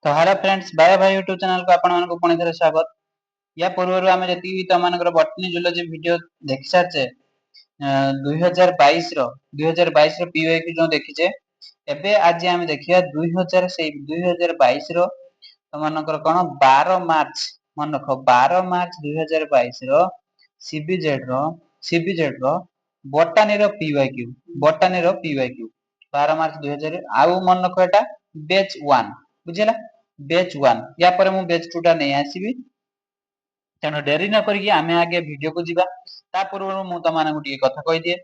तो hello friends bye भाई YouTube channel को आपण मानको पुणी थरे स्वागत। या पूर्व आम जी तुम बटनी जुलोजी वीडियो देखि सारे 2022 रो पीओक्यू जो देखिचे एबे आज आम देखिया 2022 रो तुमनकर कोन 12 मार्च मन रख 12 मार्च 2022 रो सीबीजेड रो बोटानी रो पीओक्यू 12 मार्च 2000 आउ मन रख एटा बैच 1 बुझिला बैच 1 या पर मु बैच 2 टा नै आसीबी तेणु डेरी न करिकी आमे आगे वीडियो को जीवा ता पूर्व मु त माने गुटी कथा कहि दिए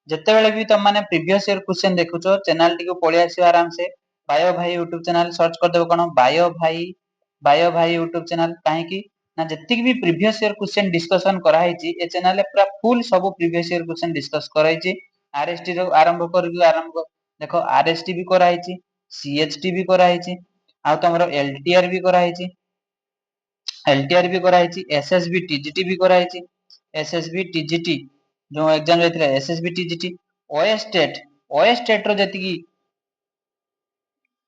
जते बेले भी तुम माने प्रीवियस ईयर क्वेश्चन देखुचो चैनल टी को पळि आसीबा आराम से बायो भाई यूट्यूब चैनल सर्च कर देबो कोन बायो भाई यूट्यूब चैनल काहे की ना जति भी प्रीवियस ईयर क्वेश्चन डिस्कशन करा हिची ए चैनल ले पूरा फुल सब प्रीवियस ईयर क्वेश्चन डिस्कस करा हिची आरएसटी रो आरंभ देखो आरएसटी भी करा हिची सीएचटी भी करा हिची आ तमरो एलटीआर भी करा हिची एलटीआर भी करा हिची एसएसबी टीजीटी भी करा हिची एसएसबी टीजीटी जो एग्जाम जायतिला एसएसबी टीजीटी ओएस स्टेट रो जति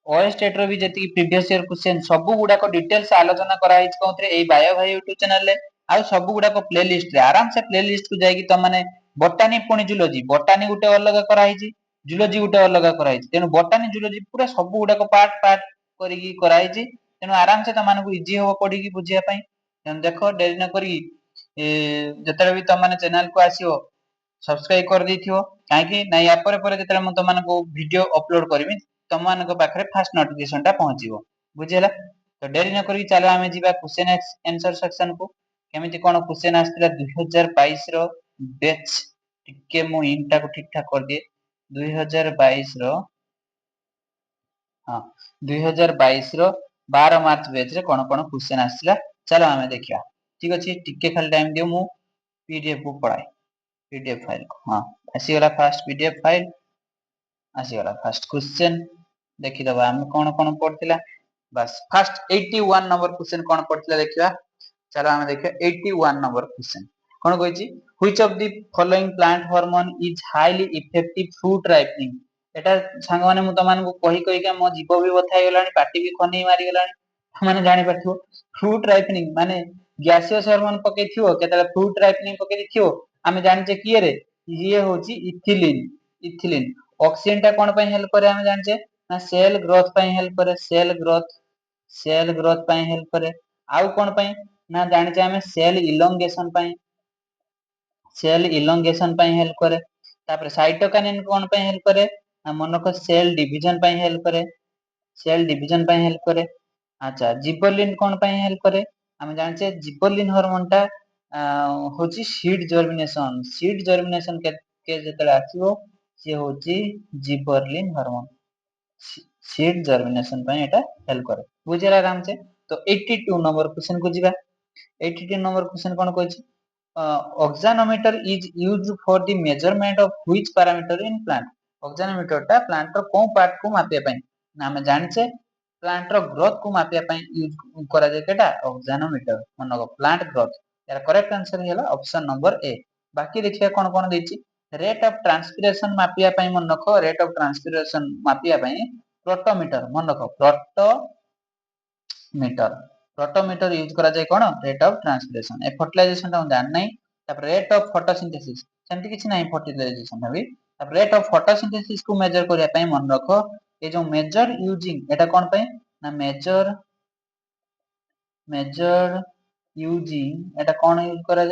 ओएस स्टेट रो भी जति प्रीवियस ईयर क्वेश्चन सब गुडा को डिटेल्स आलोचना करा हिची कोथरे एई बायो भाई यूट्यूब चैनल ले आ सब गुडा को प्लेलिस्ट रे आराम से प्लेलिस्ट को जाई कि त माने बोटानी पुनी जूलॉजी बोटानी गुटे अलग करा हिची जूलॉजी गुटे अलग करा हिची तेनु बोटानी जूलॉजी पूरा सब गुडा को पार्ट पार्ट करिकी करा हिची तेनु आराम से त माने इजी हो पड़ी की बुझिया पई तेनु देखो डेरी न करी जतरे भी त माने चैनल को आसीओ सब्सक्राइब कर देथियो काहे कि ना या पर जतरे मु त माने को वीडियो अपलोड करबी तम मान को पाखरे फास्ट नोटिफिकेशन टा पहुंचीबो बुझिला तो डेरी न करी चलो आमे जीवा क्वेश्चन आंसर सेक्शन को केमिति कोन क्वेश्चन आस्तिला 2022 रो बैच टिके मु इंटा को ठीक ठाक कर दिए 2022 रो हां 2022 रो 12 मार्च बैच रे कोन कोन क्वेश्चन आस्तिला चलो आमे देखिया ठीक अछि टिके खाली टाइम दियो मु पीडीएफ को पढाई पीडीएफ फाइल को हां आसी गला फास्ट पीडीएफ फाइल आसी गला फास्ट क्वेश्चन देखि दबा हम कोन कोन पढतिला बस फास्ट 81 नंबर क्वेश्चन कोन पढतिला देखिबा चलो हम देखिया 81 नंबर क्वेश्चन कोन कहैछि which of the following plant hormone is highly effective fruit ripening एटा संग माने मु त मान को कहि के मो जीव भी बथाई गेलानी पार्टी भी खनी मारी गेलानी माने जानि पाथो फ्रूट राइपनिंग माने गैसियस हार्मोन पके थियो केतला फ्रूट राइपनिंग पके थियो आमे जानि जे किए रे ये होची इथिलीन ऑक्सीजन टा कोन पय हेल्प करे आमे जानि जे ना सेल ग्रोथ पय हेल्प करे सेल ग्रोथ पय हेल्प करे आउ कोन पय ना जानि जे आमे सेल इलोंगेशन पय हेल्प करे तापर साइटोकाइनिन कोन पय हेल्प करे ना मनक सेल डिवीजन पय हेल्प करे अच्छा जिबरलिन कोन पय हेल्प करे आमे जानि जे जिबरलिन हार्मोन टा होची सीड जर्मिनेशन के जतले आसीबो से होची जिबरलिन हार्मोन सीड जर्मिनेशन पय एटा हेल्प करे बुझिला आराम से तो 82 नंबर क्वेश्चन को जीवा 82 नंबर क्वेश्चन कोन कहछि oxanometer is used for the measurement of which parameter in plant oxanometer टा प्लांट रो कोन पार्ट को मापिया पय ना हम जानि छे प्लांट रो ग्रोथ को मापिया पय यूज करा जाय केटा oxanometer मनगो प्लांट ग्रोथ यार करेक्ट आंसर हेला ऑप्शन नंबर ए बाकी देखिया कोन कोन देछि रेट ऑफ ट्रांसपिरेशन मापिया पय मन रखो रेट ऑफ ट्रांसपिरेशन मापिया पय प्रोटोमीटर मन रखो प्रोटोमीटर यूज करा जाय कोन रेट ऑफ ट्रांसपिरेशन ए फर्टिलाइजेशन ता जान नै तापर रेट ऑफ फोटोसिंथेसिस सेंति किछ नै फर्टिलाइजेशन हबी तापर रेट ऑफ फोटोसिंथेसिस को मेजर करिया पय मन रखो ए जो मेजर यूजिंग एटा कोन पय ना मेजर यूजिंग एटा कोन यूज करा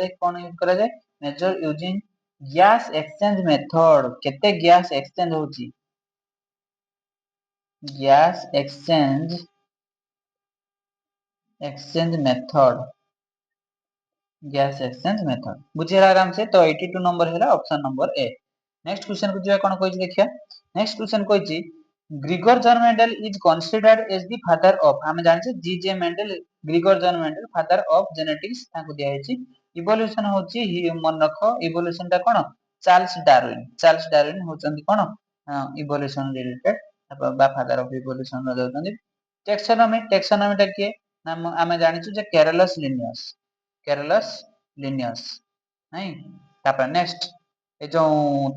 जाय measure using gas exchange method केते गैस एक्सचेंज होची गैस एक्सचेंज मेथड बुझिला आराम से तो 82 नंबर हेला option number A next question को जे कोन कहै देखिया नेक्स्ट क्वेश्चन कहै Gregor John Mendel is considered as the father of हम जानि छे GJ Mendel Gregor John Mendel father of genetics ताको दिया हेची इवोल्यूशन होची मन रखो इवोल्यूशन ता कोन चार्ल्स डार्विन होचंदी कोन इवोल्यूशन रिलेटेड बा फादर ऑफ इवोल्यूशन न जाउतंदी टेक्सोनॉमी ता के नाम आमे जानि छु जे केरलस नहीं तापर नेक्स्ट ए जो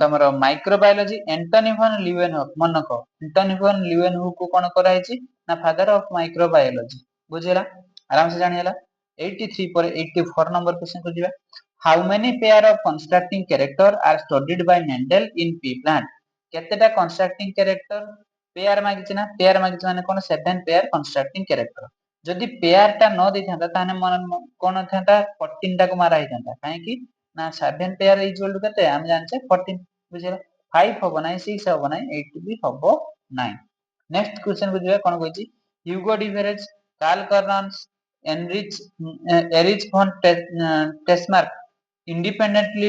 तमरो माइक्रोबायोलॉजी एंटोनी von लीवेनहॉक मनको एंटोनी von लीवेनहॉक को कोन करा हेची ना फादर ऑफ माइक्रोबायोलॉजी बुझेला आराम से जानिएला 83 पर 84 नंबर क्वेश्चन को जिबा how many pair of constructing character are studied by Mendel in pea plant केतेटा कंस्ट्रक्टिंग कैरेक्टर पेयर मागिछ ना पेयर मागिछ माने कोन 7 पेयर कंस्ट्रक्टिंग कैरेक्टर जदि पेयर टा न दै थांता ताने मन कोन थांता 14 टा को मारा ही थांता काहे कि ना 7 पेयर इक्वल टू केते हम जानछे 14 बुझेला 5 हबो नाही 6 हबो नाही 8 भी हबो नाही नेक्स्ट क्वेश्चन को जिबा कोन कहछि Hugo de Vries Karl Correns Erich Erich von Tschermak independently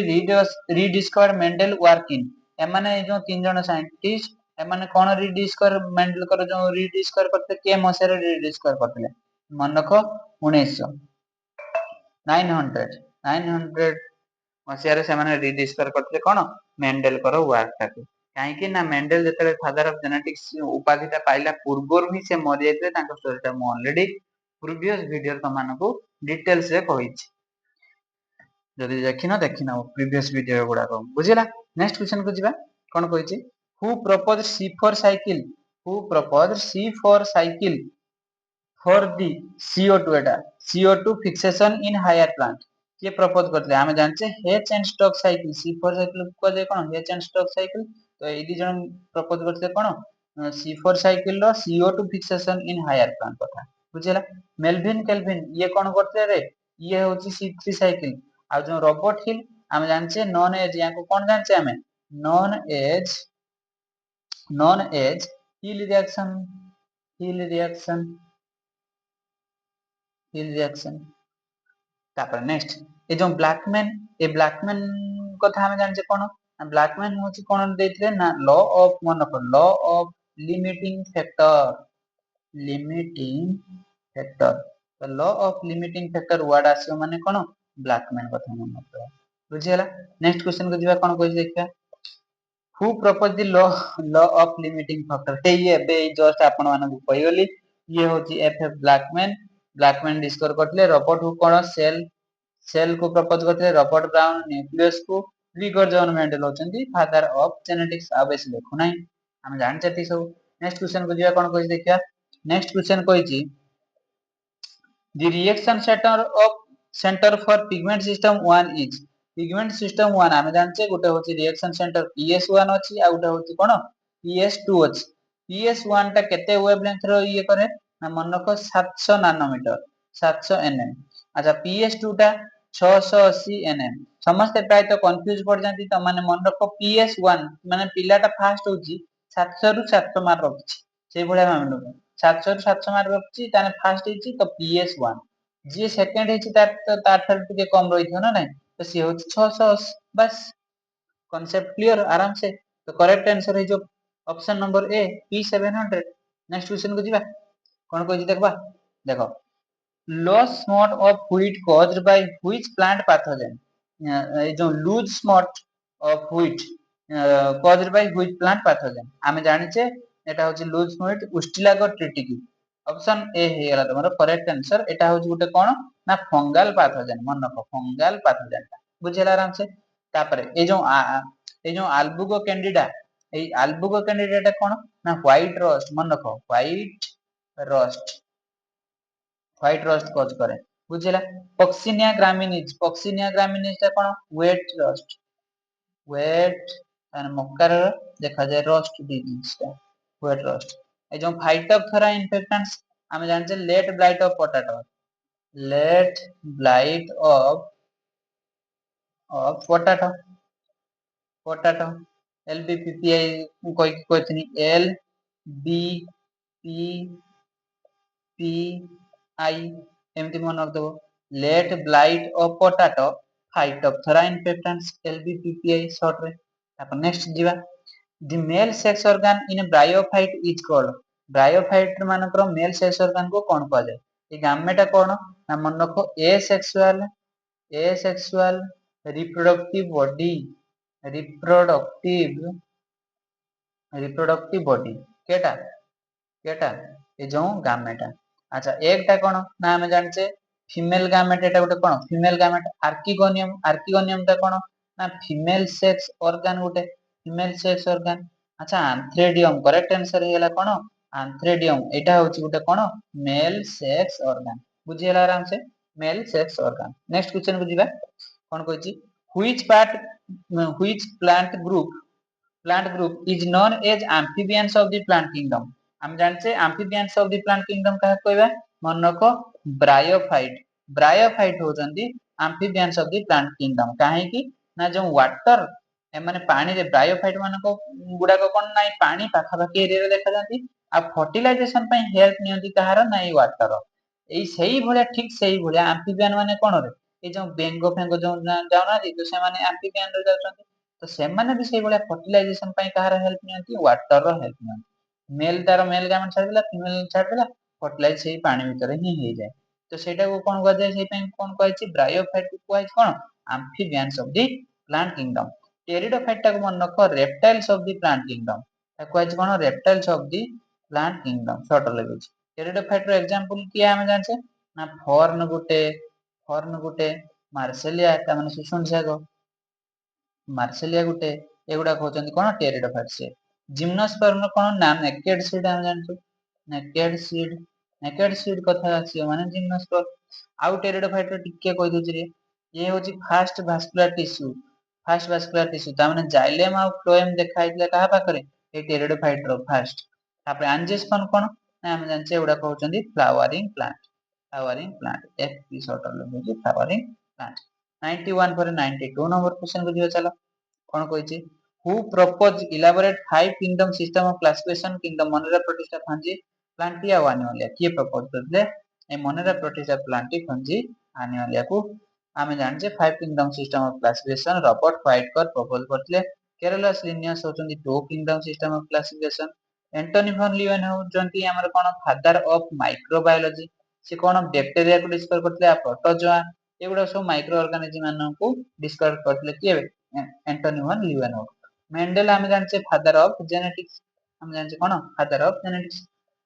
rediscover Mendel work in एमाने जो तीन जन साइंटिस्ट एमाने कोन रिडिस्कवर मेंडल कर जो रिडिस्कवर करते के मसेरे रिडिस्कवर करते मन रखो 1900 900 900 मसियारे से माने रिडिस्कवर करते कोन मेंडल कर वर्क ताको काहे कि ना मेंडल जतले फादर ऑफ जेनेटिक्स उपाधिटा पाइला पूर्वरु ही से मरि जायते ताको स्टोरीटा मु ऑलरेडी प्रीवियस वीडियो तमानकु डिटेल्स रे कहिछि जदि देखिना प्रीवियस वीडियो गुडा को बुझिला नेक्स्ट क्वेश्चन को जिबा कोन कहिछि who propose C4 cycle for the CO2 Etah CO2 fixation in higher plant ये प्रपोज करते हम जानचे H and Stock cycle C4 cycle को जे कोन H and Stock cycle तो ए दी जन प्रपोज करते कोन C4 cycle row CO2 fixation in higher plant कथा बुझिला Melvin kelvin ये कोन करते रे ये होची C3 cycle आ जो रॉबर्ट हिल हम जानचे नॉन एज या को कोन जानचे हमें नॉन एज हिल रिएक्शन तापर नेक्स्ट ए जो ब्लैकमैन कथा हम जानचे कोन ब्लैकमैन होची कोन देथिले ना लॉ ऑफ लिमिटिंग फैक्टर तो law of limiting factor word आसी माने कोन ब्लैकमैन कथा मन रखो बुझिला नेक्स्ट क्वेश्चन को जिबा कोन कहि देखिया who propose the law of limiting factor ये बे जस्ट आपण माने कहियोली ये होची एफ ब्लैकमैन डिस्कवर करले रॉबर्ट हु कोन सेल को प्रपोज करले रॉबर्ट ब्राउन न्यूक्लियस को ग्रिगोर जॉन मेंडल होचंदी फादर ऑफ जेनेटिक्स आबेस देखु नाही हम जान चती सब नेक्स्ट क्वेश्चन को जिया कोन कहि देखिया नेक्स्ट क्वेश्चन कहिची the reaction centre for pigment system 1 is pigment system 1 हम जानचे गोटे होची रिएक्शन सेंटर PS1 अछि आ गोटे होची कोन PS2 अछि PS1 टा केते वेवलेंथ रो ये करे ना मन रखो 700 नैनोमीटर 700 nm अच्छा PS2 टा 680 nm समस्त प्राय तो कंफ्यूज पड़ जाती त माने मन रखो PS1 माने पिलाटा फास्ट होची 700 रु 700 मार्क रखछि से भलिया मान लो 700 रु 700 मार्क रखछि ताने फास्ट हेछि तो PS1 जे सेकंड हेछि तार टिके कम रहिथो ना नहीं तो सी होछि 680 बस कांसेप्ट क्लियर आराम से तो करेक्ट आंसर है जो option number A P700 next question को जीवा कोन को जी देखबा देखो loss spot of wheat caused by which plant pathogen ए जो loose spot of wheat caused by which plant pathogen हम जानि छे एटा होची loose spot Ustilago tritici option A हे गला तमरो करेक्ट आंसर एटा होची गुटे कोन ना फंगल पैथोजन मन रखो फंगल पैथोजन बुझेला आराम से तापरे ए जो अल्बुगो कैंडिडा कोन ना व्हाइट रस्ट मन रखो रस्ट व्हाइट रस्ट कॉज करे बुझिला पॉक्सिनिया ग्रामिनीज ता कोन वेट एंड मकर देखा जाय रस्ट डिजीज ता वेट रस्ट ए जो फाइटोप्थोरा इन्फेक्टेंट्स हम जानते late blight of potato LBPPI कोई कोइथनी LBPPI एमती मन रख दो late blight of potato Phytophthora infestans LBPPI short रे अपन नेक्स्ट जीवा the male sex organ in bryophyte is called bryophyte मानकर मेल सेक्स ऑर्गन को कोन कहल जाय ए गामेटा कोन ना मन रखो एसेक्सुअल रिप्रोडक्टिव बॉडी केटा ए जो गामेटा अच्छा एकटा कोन ना हम जानचे फीमेल गामेट एटा गोटे कोन फीमेल गामेट आर्किगोनियम ता कोन ना फीमेल सेक्स ऑर्गन गोटे फीमेल सेक्स ऑर्गन अच्छा एंथ्रेडियम करेक्ट आंसर हेला कोन आंथ्रेडियम एटा होची गोटे कोन मेल सेक्स ऑर्गन बुझियला आराम से male sex organ. Next question को जिबा कोन कहछि which plant group is known as amphibians of the plant kingdom। हम जानछे amphibians of the plant kingdom का कहबा मनको bryophyte होजंदी amphibians of the plant kingdom काहे कि ना जो वाटर ए माने पानी रे ब्रायोफाइट मानको गुडा को कोन नाइ पानी पाखा पाखी एरिया रे देखा जांती आ फर्टिलाइजेशन पई हेल्प नियंती कहार नाइ वाटर एई सेही भलिया ठीक सेही भलिया amphibian माने कोन रे ए जो बेंगो फेंगो जो जाउना दी तो से माने amphibian रे जाउछंती तो से माने भी सेही भलिया फर्टिलाइजेशन पई कहार हेल्प नियंती वाटर रो हेल्प नियंती मेल तार मेल गामेंट छाड़ देला फीमेल छाड़ देला फर्टिलाइज सेही पानी भीतर ही हे जाय तो सेटा को कोन कहै जाय सेही पई कोन कहै छि ब्रायोफाइट को कहै छि कोन amphibians of the plant kingdom। Pteridophyte को मन रखो reptiles of the plant kingdom ताको कहै छि कोन reptiles of the plant kingdom short label छि टेरिडोफाइट रो एग्जांपल किया हम जानछे ना फर्न गुटे मार्सेलिया ता माने सुसुन सागो मार्सेलिया गुटे एगुडा कहउछन्ती कोन टेरिडोफाइट से जिम्नोस्पर्म रो कोन नाम नेकेड सीड हम जानछो नेकेड सीड कथा आसी माने जिम्नोस्पर्म आउ टेरिडोफाइट रो टिके कहि दोछि रे ये होछि फास्ट वास्कुलर टिश्यू ता माने जाइलेम आ फ्लोएम देखाइतले कहा पाखरे ए टेरिडोफाइट रो फास्ट तापर एंजियोस्पर्म कोन ना हम जानछे एगुडा कहउछन्ती flowering plant FP short label छि फ्लावरिंग प्लांट 91 पर 92 नंबर क्वेश्चन को दियो चलो कोन कहिछि who propose elaborate five kingdom system of classification kingdom Monera Protista fungi Plantae Animalia किए प्रपोज करले ए Monera Protista Plantae fungi Animalia को आमे जानछे five kingdom system of classification Robert Whittaker propose करले केरलास लिनियस होचंदी two kingdom system of classification Antonie von Leeuwen होचंती हमर कोन फादर ऑफ माइक्रोबायोलॉजी से कोन बैक्टीरिया को डिस्कवर करले प्रोटोजोआ एगुडा सब माइक्रो ऑर्गेनिज्म मानन को डिस्कवर करले किए एंटोनी फॉन लीवन मेंडल हम जानछे फादर ऑफ जेनेटिक्स हम जानछे कोन father of genetics.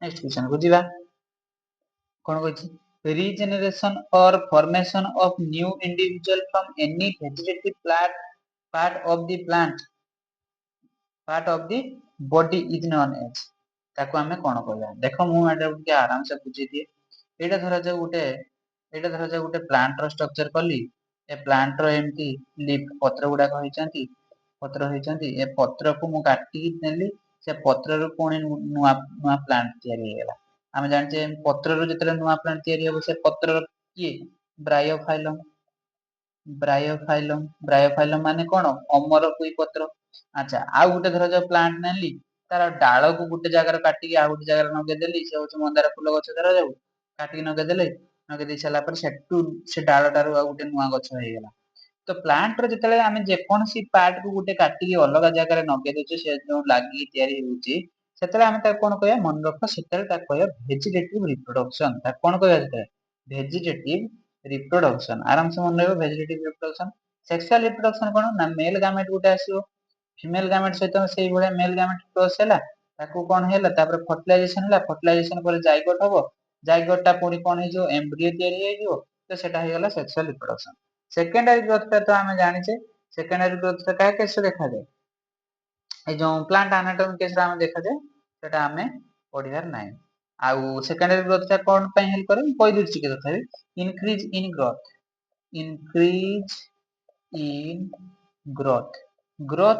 Next question को जिबा कोन कहछि regeneration or formation of new individual from any vegetative plant part of the body is known as ताको हमें कोन कहया देखो मु एटा के आराम से बुझी दिए एटा धरा जा गुटे प्लांट रो स्ट्रक्चर कली ए प्लांट रो एम्ति लीफ पत्र गुडा होइचंती ए पत्र को मु काटी नेली से पत्र रो कोन नुआ नुआ प्लांट तयारी हेला हम जानछे पत्र रो जतरे नुआ प्लांट तयारी हो से पत्र रो किए ब्रायोफाइलम माने कोन अमर कुई पत्र अच्छा आ गुटे धरा जा प्लांट नेली तार डाळ को गुटे जगह काटी आ गुटे जगह नगे देली से होछ मंदार फूल गछ धरा जाऊ काटी नगे देले नगे दे साला पर सेटू से डाळटारू आ गुटे नुआ गछ हे गेला तो प्लांट रो जतले आमे जे कोनसी पार्ट को गुटे काटी के अलग जगह रे नगे देछे से जो लागी तयारी होउची सेतले आमे ता कोन कहया मन रख सेतले ता कहया वेजिटेटिव रिप्रोडक्शन ता कोन कहया सेतले वेजिटेटिव रिप्रोडक्शन आराम से मन रहबो वेजिटेटिव रिप्रोडक्शन सेक्सुअल रिप्रोडक्शन कोन ना मेल गामेट गुटे आसीबो फीमेल गामेट सहित सेही भले मेल गामेट क्रॉस हैला ताको कोन हैला तापर फर्टिलाइजेशन पर जाइगोट हबो जाइगोट ता पुरी कोन हे जो एम्ब्रियो तयारी हे जो तो सेटा हे गेला सेक्सुअल रिप्रोडक्शन। सेकेंडरी ग्रोथ पे तो हमें जानिछे सेकेंडरी ग्रोथ पे का कैसे देखा जाए ए जो प्लांट एनाटॉमी केस रा हमें देखा जाए सेटा हमें पढियार नाही आउ सेकेंडरी ग्रोथ ता कोन पे हेल्प करे कोइ दिछि के तथापि इंक्रीज इन ग्रोथ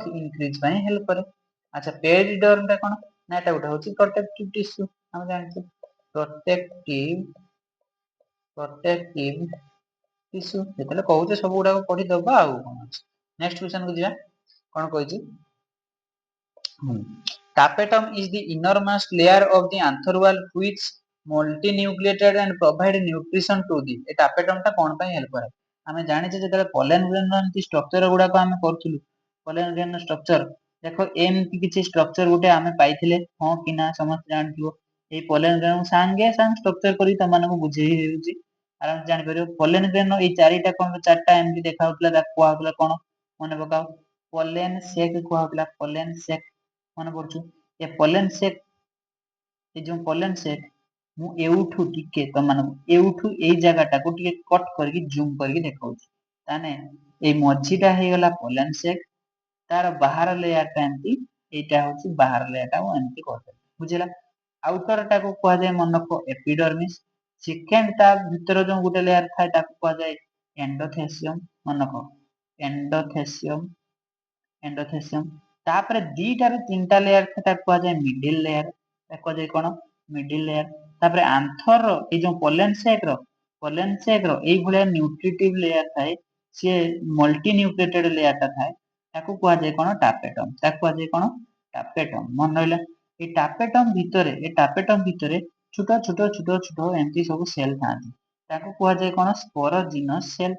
इंक्रीज पय हेल्प करे। अच्छा पेरिडर्म ता कोन ना एटा उठा होछि प्रोटेक्टिव टिश्यू हम जानछे प्रोटेक्टिव टिश्यू जेतले कहउछे सब गुडा को पढि दबा आउ नेक्स्ट क्वेश्चन को जिया कोन कहिछि tapetum is the innermost layer of the anther wall which multinucleated and provide nutrition to the A tapetum ता कोन पय हेल्प करे हमें जानि जे जेतले पोलन ग्रेन रो स्ट्रक्चर गुडा को हमें करथुलु पोलन ग्रेन स्ट्रक्चर देखो एमती किछि स्ट्रक्चर गुटे हमें पाइथिले हां कि ना समस्त जानथिबो ए पोलन ग्रेन संगे संग स्ट्रक्चर करी त माने को बुझेई हेउची आराम से जानि परियो पोलन ग्रेन ए चारिटा कोन चारटा एमती देखा होतला ता को होतला कोन मने पकाओ पोलन सेक को होतला पोलन सेक मने पड़छु ए पोलन सेक ए जो पोलन सेक मु एउठु टिके त माने एउठु ए जगह टा को टिके कट करके जूम करके देखाउची ताने ए मझीटा हे गला पोलन सेक तार बाहर लेयर टा एमती एटा होची बाहर लेयर टा एमती करते बुझिला आउटर टाको कुआ जाए मन रखो एपिडर्मिस सेकेंड ता भीतर जो गुटे लेयर थाए ताको कुआ जाए एंडोथेसियम मन रखो एंडोथेसियम एंडोथेसियम तापर दीटा रे तीनटा लेयर थाए ताको कुआ जाए मिडिल लेयर ताको कुआ जाए कोन मिडिल लेयर तापर आंथर ए जो पोलन सेक रो एई भलिया न्यूट्रिटिव लेयर थाए से मल्टी न्यूक्लिएटेड लेयर ता थाए ताको कुआ जाए कोन टापेटम ताको कुआ जाए कोन टापेटम मन रहला ए टापेटम भितरे छोटो छोटो छोटो छोटो एमती सब सेल थांती ताको कुआ जाए कोन स्पोरोजिनस सेल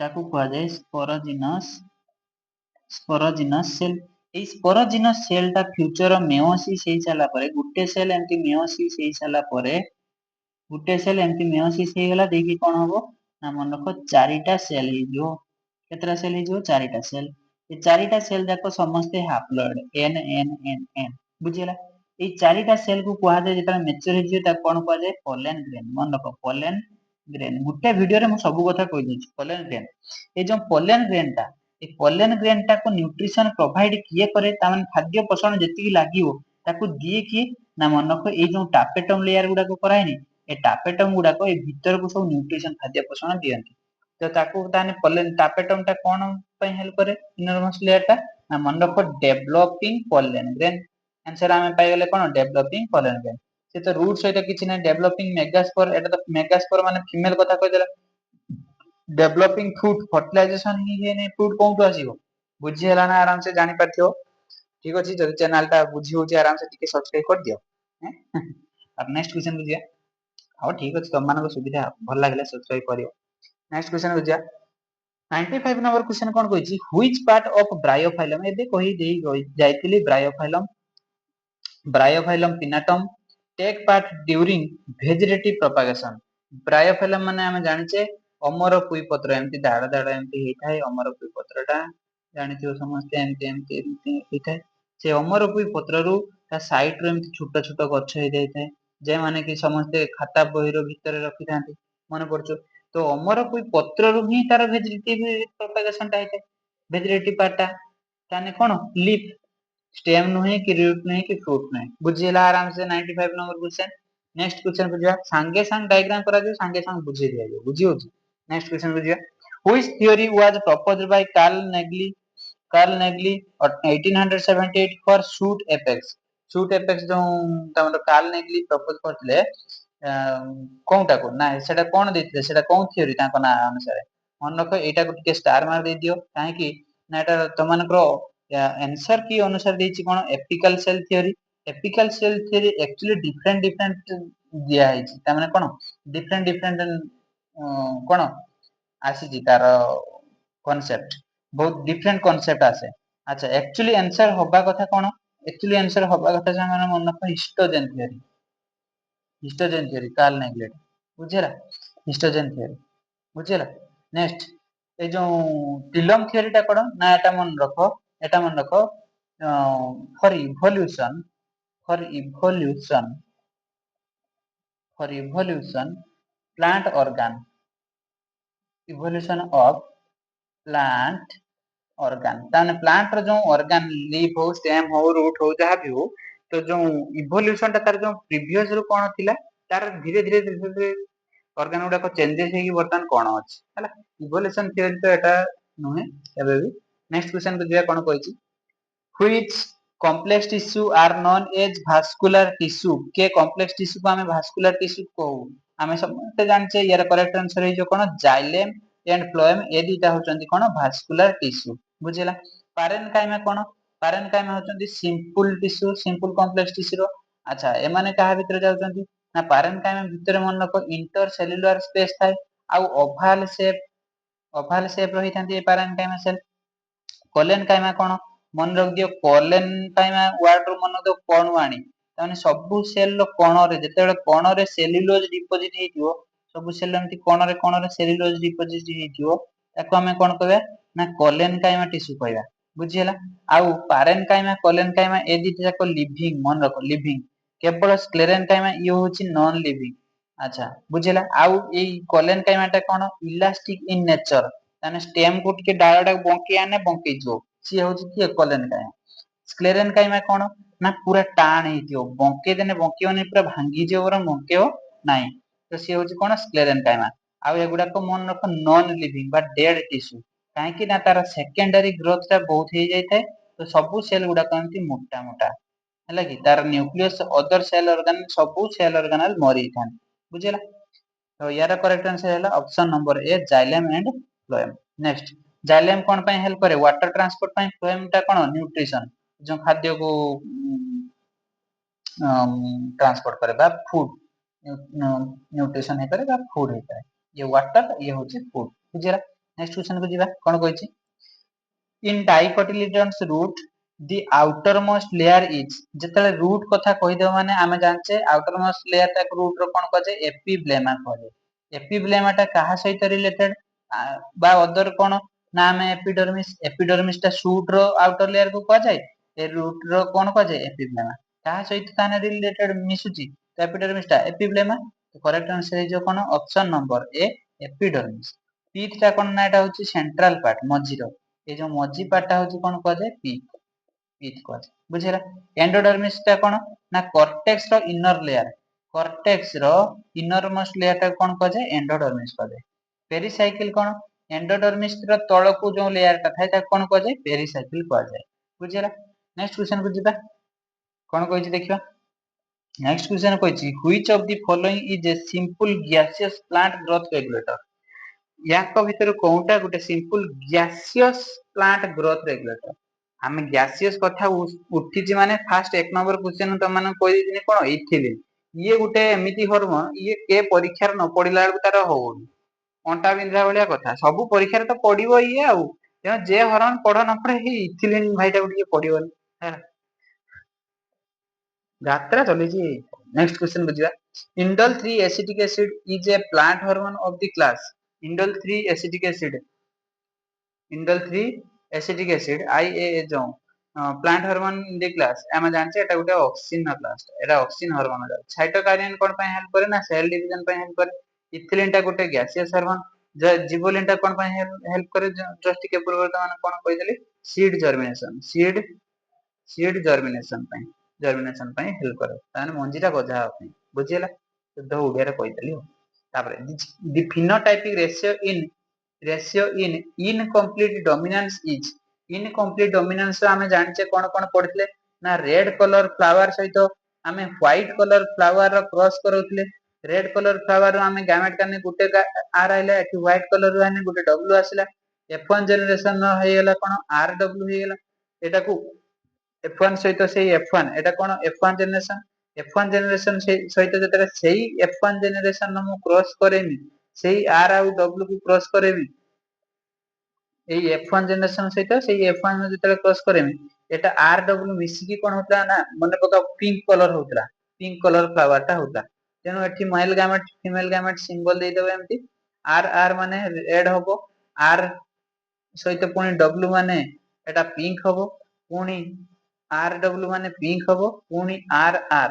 ताको कुआ जाए स्पोरोजिनस सेल এই স্পোरोजिनस সেল টা ফিউচর মেয়োসিস ହେଇ ସାରିଲା ପରେ ଗୋଟେ ସେଲ ଏମତି মেয়োসিস ହେଇ ସାରିଲା ପରେ ଗୋଟେ ସେଲ ଏମତି মেয়োসিস ହେଇଗଲା ଦେଇକି କଣ ହବ ନା ମନେ ରଖ ଚାରିଟା ସେଲ ହେଇଯିବ କେତେଟା ସେଲ ହେଇଯିବ ଚାରିଟା ସେଲ ଏ ଚାରିଟା ସେଲ ଯାକ ସମସ୍ତେ ହାପ୍ଲଏଡ n n n n ବୁଝିଲା এই ଚାରିଟା ସେଲ କୁ କୁହାଯାଏ ଯେତେବେଳେ ମ୍ୟାଚୁର ହେଇଯିବ ତାକୁ କଣ କୁହାଯାଏ ପୋଲେନ ଗ୍ରେନ ମନେ ରଖ ପୋଲେନ ଗ୍ରେନ ଗୋଟେ ଭିଡିଓରେ ମୁଁ ସବୁ କଥା କହି ଦଉଛି ପୋଲେନ ଗ୍ରେନ এই ଯୋଉ ପୋଲେନ ଗ୍ରେନ ଟା ଏ ପୋଲେନ ଗ୍ରେନ ଟାକୁ ନ୍ୟୁଟ୍ରିସନ ପ୍ରୋଭାଇଡ କିଏ କରେ ତା ମାନେ ଖାଦ୍ୟ ପୋଷଣ ଯେତିକି ଲାଗିବ ତାକୁ ଦିଏ କିଏ ନା ମନେ ରଖ ଏଇ ଯୋଉ ଟାପେଟମ ଲେୟାର ଗୁଡାକ କରାହେନି ଏ ଟାପେଟମ ଗୁଡାକ ଏ ଭିତରକୁ ସବୁ ନ୍ୟୁଟ୍ରିସନ ଖାଦ୍ୟ ପୋଷଣ ଦିଅନ୍ତି ତ ତାକୁ ତାନେ ପୋଲେନ ଟାପେଟମ ଟା କଣ ପାଇଁ ହେଲ୍ପ କରେ ଇନରମସ ଲେୟାର ଟା ନା ମନେ ରଖ ଡେଭଲପିଂ ପୋଲେନ ଗ୍ରେନ आंसर आमे पाइगले कोन डेवलपिंग पोलन ग्रेन से तो रूट सहित किछि नै डेवलपिंग मेगास्पोर एटा तो मेगास्पोर माने फीमेल कथा कहि देला डेवलपिंग फ्रूट फर्टिलाइजेशन ही हे नै फ्रूट कोन तो आसीबो बुझी हला ना आराम से जानि पाथियो ठीक अछि जदि चैनल टा बुझी होची आराम से टिके सब्सक्राइब कर दियो अब नेक्स्ट क्वेश्चन बुझिया हां ठीक अछि तम मानको सुविधा भल लागले सब्सक्राइब करियो नेक्स्ट क्वेश्चन बुझिया 95 नंबर क्वेश्चन कोन कहिछि व्हिच पार्ट ऑफ ब्रायोफाइलम एबे कहि देई जाइतिली Bryophyllum pinnatum take part during vegetative propagation Bryophyllum माने हम जानिचे अमर पुई पत्र एमती दाड़ दाड़ एमती हेथाय अमर पुई पत्रटा जानिथियो समस्त एमती एमती एमती हेथाय से अमर पुई पत्ररु ता साइड रो एमती छोटा छोटा गछ हे जायथाय जे माने कि समस्त खाता बहिरो भितर रखि थांती मन पड़छो तो अमर पुई पत्ररु ही तार वेजिटेटिव प्रोपागेशन ता हेथाय वेजिटेटिव पार्ट ता ताने कोन लीफ स्टेम नुहे कि रूट नुहे कि फ्रूट नुहे बुझिला आराम से 95 नंबर क्वेश्चन नेक्स्ट क्वेश्चन बुझिया संगे संग डायग्राम करा जो संगे संग बुझि दिया बुझी होची नेक्स्ट क्वेश्चन बुझिया which theory was proposed by Karl Nageli 1878 for shoot apex जो तमरो कार्ल नेगली प्रपोज करथिले कोनटा को ना सेटा कोन देथिले सेटा कोन थ्योरी ताको ना अनुसार मन रखो एटा को टिके स्टार मार दे दियो काहे कि ना एटा तमनकरो आंसर की अनुसार देछि कोन apical cell theory actually different different दिया है ता माने कोन डिफरेंट डिफरेंट कोन आसी जी तार कांसेप्ट बहुत डिफरेंट कांसेप्ट आसे अच्छा एक्चुअली आंसर होबा कथा कोन एक्चुअली आंसर होबा कथा जान मन को हिस्टोजेन थ्योरी कार्ल नेगलेट बुझेला हिस्टोजेन थ्योरी बुझेला नेक्स्ट ए जो टिलम थ्योरी टा कोन ना एटा मन रखो for evolution plant organ evolution of plant organ ताने प्लांट रो जो ऑर्गन लीफ हो स्टेम हो रूट हो जहा भी हो तो जो इवोल्यूशन ता तार जो प्रीवियस रो कोन थिला तार धीरे धीरे धीरे धीरे ऑर्गन गुडा को चेंजेस हेगी वर्तमान कोन अछि हला इवोल्यूशन थ्योरी तो एटा नुहे एबे भी नेक्स्ट क्वेश्चन को दिया कोन कहिछि which complex tissue are known as vascular tissue के कॉम्प्लेक्स टिश्यू को हमें भास्कुलर टिश्यू कहू हमें समस्त जानचे यार करेक्ट आंसर है जो कोन जाइलेम एंड फ्लोएम ए दिटा होचंती कोन भास्कुलर टिश्यू बुझिला पारेनकाइमा कोन पारेनकाइमा होचंती सिंपल कॉम्प्लेक्स टिश्यू रो अच्छा ए माने कहा भीतर जाउचंती ना पारेनकाइमा भीतर मन रखो इंटर सेल्युलर स्पेस थाए आ ओभाल शेप रही थांती ए पारेनकाइमा सेल कोलेन काइमा कोन मन रख दियो कोलेन काइमा वर्ड रो मन दो कोन वाणी ताने सब सेल रो कोन रे जेतेबेले कोन रे सेल्युलोज डिपोजिट हेतियो सब सेल एमती कोन रे सेल्युलोज डिपोजिट हेतियो ताको हमें कोन कहबे ना कोलेन काइमा टिश्यू कहबा बुझिला आउ पारेन काइमा कोलेन काइमा ए दिटा जाको लिविंग मन रखो लिविंग केवल स्क्लेरेन काइमा यो होची नॉन लिविंग अच्छा बुझिला आउ ए कोलेन काइमा ता कोन इलास्टिक इन नेचर ताने स्टेम को टिके डालडा बंकी आने बंकी जो सी होची कि कोलेन काइमा स्क्लेरेन काइमा कोन ना पूरा टाण हेतियो बंके देने बंकियोनी पूरा भांगी जे ओर बंकेओ नाही तो सी होची कोन स्क्लेरेनकाइमा आ एगुडा को मन रख नॉन लिविंग बा डेड टिश्यू काहे कि ना तार सेकेंडरी ग्रोथ ता बहुत हे जाय थाए तो सब सेल गुडा कहंती मोटा मोटा हैला कि तार न्यूक्लियस अदर सेल ऑर्गन सब सेल ऑर्गेनाल मरी थान बुझिला तो यार करेक्ट आंसर हैला option number A xylem and phloem next xylem कोन पय हेल्प करे वाटर ट्रांसपोर्ट पय फ्लोएम ता कोन न्यूट्रिशन जो खाद्य को ट्रांसपोर्ट करे बा फूड न्यूट्रिशन हे करे बा फूड हे करे ये वाटर ये होची फूड बुझिला नेक्स्ट क्वेश्चन को जीवा कोन कहछि in dicotyledons root the outermost layer is जेतले रूट कथा कहि देबो माने आमे जानचे outermost layer ता रूट रो कोन कहे एपिब्लेमा कहे एपिब्लेमा ता कहा सहित रिलेटेड बा अदर कोन ना आमे एपिडर्मिस ता शूट रो आउटर लेयर को कह जाय ए रूट रो कोन कह जाय एपिब्लेमा कहा सहित ताने रिलेटेड मिसुची एपिडर्मिस ता एपिब्लेमा तो करेक्ट आंसर है जो कोन option number A epidermis pith ता कोन ना एटा होची सेंट्रल पार्ट मझिरो ए जो मझी पार्ट ता होची कोन कह जाय पीथ पीथ कह जाय बुझिला एंडोडर्मिस ता कोन ना कॉर्टेक्स रो इनर लेयर कॉर्टेक्स रो इनर मोस्ट लेयर ता कोन कह जाय एंडोडर्मिस कह जाय पेरिसाइकिल कोन एंडोडर्मिस रो तळकु जो लेयर ता थाय ता कोन कह जाय पेरिसाइकिल कह जाय बुझिला नेक्स्ट क्वेश्चन को जिबा कोन कहिछि देखिबा नेक्स्ट क्वेश्चन कहिछि which of the following is a simple gaseous plant growth regulator याक भितर कोनटा गुटे simple gaseous plant growth regulator आमे गैसियस कथा उठिछि माने फास्ट एक नंबर क्वेश्चन त माने कहि दिने कोन इथिलिन ये गुटे एमिति हार्मोन ये के परीक्षा न पडिला तार होउनी अंटा बिंधा भलिया कथा सब परीक्षा तो पडिबो ये आउ जे हरन पढ न पढे ही इथिलिन भाईटा गुटे पडिबोनी यात्रा चलीछि नेक्स्ट क्वेश्चन बुझिबा indole 3 acetic acid is a plant hormone of the class indole 3 acetic acid indole 3 acetic acid IAA जो plant hormone in the class एमा जानचे एटा गुटे ऑक्सिन क्लास एटा ऑक्सिन हार्मोन है साइटोकाइनिन कोन पय हेल्प करे ना सेल डिवीजन पय हेल्प करे इथिलिन टा गुटे गैसियस हार्मोन जिबोलिन टा कोन पय हेल्प करे जस्ट के पूर्व मान कोन कहि देली सीड जर्मिनेशन सीड जर्मिनेशन पय हेल्प करे ताने मंजीटा गजा होय बुझिला शुद्ध ओडिया रे कहि देली तापरे the phenotypic ratio in incomplete dominance is incomplete dominance आमे जानचे कोन कोन पढितले ना रेड कलर फ्लावर सहित आमे व्हाइट कलर फ्लावर रो क्रॉस करौतले रेड कलर फ्लावर आमे गैमेट काने गुटे आर आइला एठी व्हाइट कलर रो आने गुटे डब्ल्यू आसिला F1 जनरेशन नो हेयला कोन RW हेयला एटा को F1 सहित सेही F1 एटा कोन F1 जनरेशन सहित जतरे सेही F1 जनरेशन मु क्रॉस करेमी सेही R आउ W को क्रॉस करेमी एई F1 जनरेशन सहित सेही F1 में जतरे क्रॉस करेमी एटा RW मिसी की कोन होतला ना मने पका पिंक कलर होतला पिंक कलर फ्लावर ता होता तेनो एठी male gamete female gamete symbol दे देबे एमती R R माने रेड होबो R सहित पुनी W माने एटा पिंक होबो पुनी RW माने पिंक होबो पुनी RR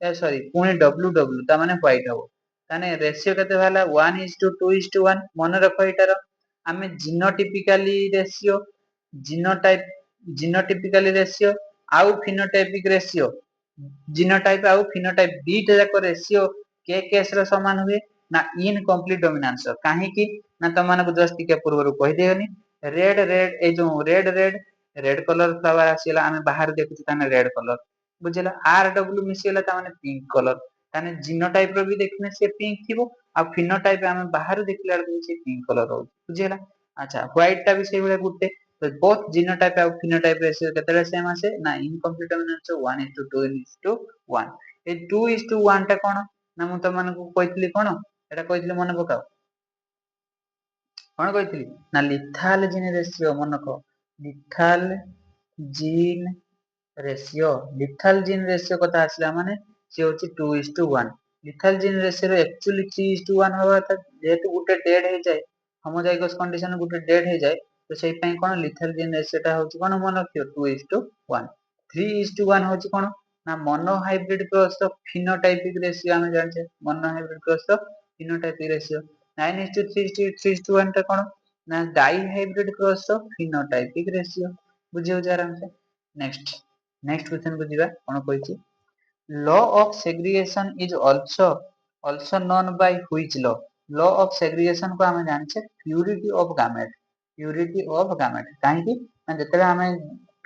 ए सॉरी पुनी WW ता माने व्हाइट होबो ताने रेशियो केते भाला 1:2:1 मन रखो इटार आमे जीनोटाइपिकली रेशियो आउ फिनोटाइपिक रेशियो जीनोटाइप आउ फिनोटाइप दीटा जाक रेशियो के केस रो समान हुए ना इनकम्प्लीट डोमिनेंस काहे कि ना तमन को जस्ट के पूर्व रो कहि देनी रेड रेड ए जो रेड कलर फ्लावर आसीला आमे बाहर देखु ताने रेड कलर बुझिला RW मिसिला ता माने पिंक कलर ताने जीनोटाइप रो भी देखने से पिंक थिबो आ फिनोटाइप आमे बाहर देखला से पिंक कलर हो बुझिला अच्छा व्हाइट ता भी से बेले गुटे तो बोथ जीनोटाइप और फिनोटाइप रेशियो केतले सेम आसे ना इनकम्प्लीट डोमिनेंस 1:2:1 ए 2:1 ता कोन ना मु त मन को कहितली कोन एटा कहितली मन पकाओ कोन कहितली ना लिथाल जीन रेशियो मन को लिथाल जीन रेशियो कथा आसला माने से होची 2:1 लिथाल जीन रेशियो एक्चुअली 3:1 होबा त जेतु गुटे डेड हे जाय होमोजाइगस कंडीशन गुटे डेड हे जाय तो सेहि पय कोन लिथाल जीन रेशियो ता होची कोन मन रखियो 2:1 3:1 होची कोन ना monohybrid cross the phenotypic ratio आमे जानछे monohybrid cross the phenotypic ratio 9:3:1 ता कोन ना dihybrid cross the phenotypic ratio बुझियो जरा हमसे नेक्स्ट नेक्स्ट क्वेश्चन को जीवा कोन कहछि law of segregation is also known by which law of segregation को हम जानछे प्यूरिटी ऑफ गामेट काहे कि जतले हमें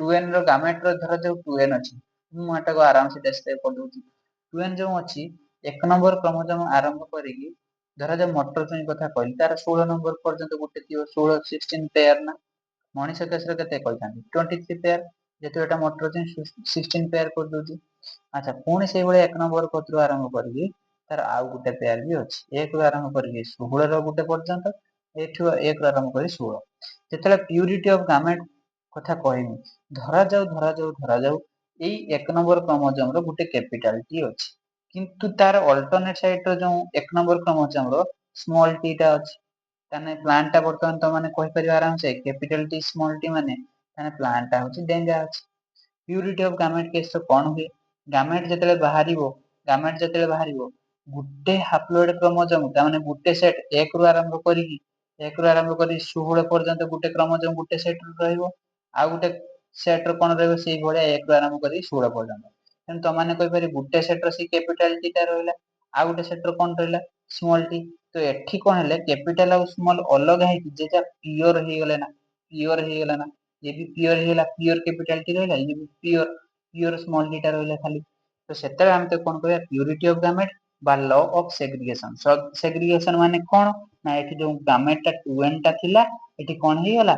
2n रो गामेट रो धर जो 2n अछि मु एटा को आराम से डिस्प्ले कर दूची 2n जो अछि एक नंबर क्रोमोसोम आरंभ करिकी धर जो मोटर चुई कथा कहली तार 16 नंबर पर्यंत गुटे थियो 16 16 पेयर ना मनीष केस रे केते कहतानी 23 पेयर जेतो एटा मोटर चुई 16 पेयर कर दोची अच्छा पुणी से भले एक नंबर पत्र आरंभ करिकी तार आउ गुटे पेयर भी अछि एक रु आरंभ करिकी 16 रो गुटे पर्यंत एठु एक रु आरंभ करी 16 जेतले प्यूरिटी ऑफ गामेट कथा कहमी धरा जाऊ एई एक नंबर क्रोमोसोम रो गुटे कैपिटल टी अछि किंतु तार अल्टरनेट साइड रो जो एक नंबर क्रोमोसोम रो स्मॉल टी टा अछि ताने प्लांट टा बर्तमान तो माने कहि परिबा आराम से कैपिटल टी स्मॉल टी माने ताने प्लांट टा होछि डेंजर अछि प्यूरिटी ऑफ गामेट केस तो कोन हुए गामेट जतले बाहरिबो गुटे हाप्लोइड क्रोमोसोम ता माने गुटे सेट एक रु आरंभ करिकी एक रु आरंभ करी 16 पर्यंत गुटे क्रोमोसोम गुटे सेट रहइबो आ गुटे सेट रो कोन रहइबो सेही भलिया एक रु आरंभ करी 16 पर्यंत तेन तो माने कहि पारि गुटे सेट रो सी कैपिटल टी टा रहइला आ गुटे सेट रो कोन रहइला स्मॉल टी तो एठी कोन हेले कैपिटल और स्मॉल अलग है कि जेटा प्योर हे गेले ना ये भी प्योर हेला प्योर कैपिटल टी रहइला ये भी प्योर स्मॉल टी टा रहइला खाली तो सेतले हम तो कोन कहया प्यूरिटी ऑफ गामेट बा लॉ ऑफ सेग्रीगेशन सेग्रीगेशन माने कोन ना एठी जो गामेट टा 2n टा थिला एठी कोन हे गेला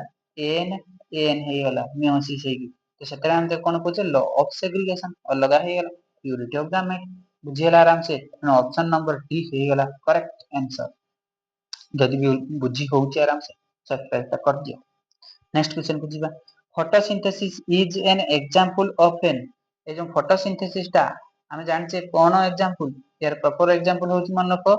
n हे गेला मियोसिस हे कि तो सेतले हम तो कोन कहछे लॉ ऑफ सेग्रीगेशन अलग हे गेला प्यूरिटी ऑफ गामेट बुझियला आराम से ऑप्शन नंबर डी हे गेला करेक्ट आंसर जदि भी बुझी होउची आराम से सब्सक्राइब ता कर दियो नेक्स्ट क्वेश्चन को जीवा photosynthesis is an example of an ए जो फोटोसिंथेसिस टा हम जानचे कोन एग्जांपल यार प्रॉपर एग्जांपल होची मन नको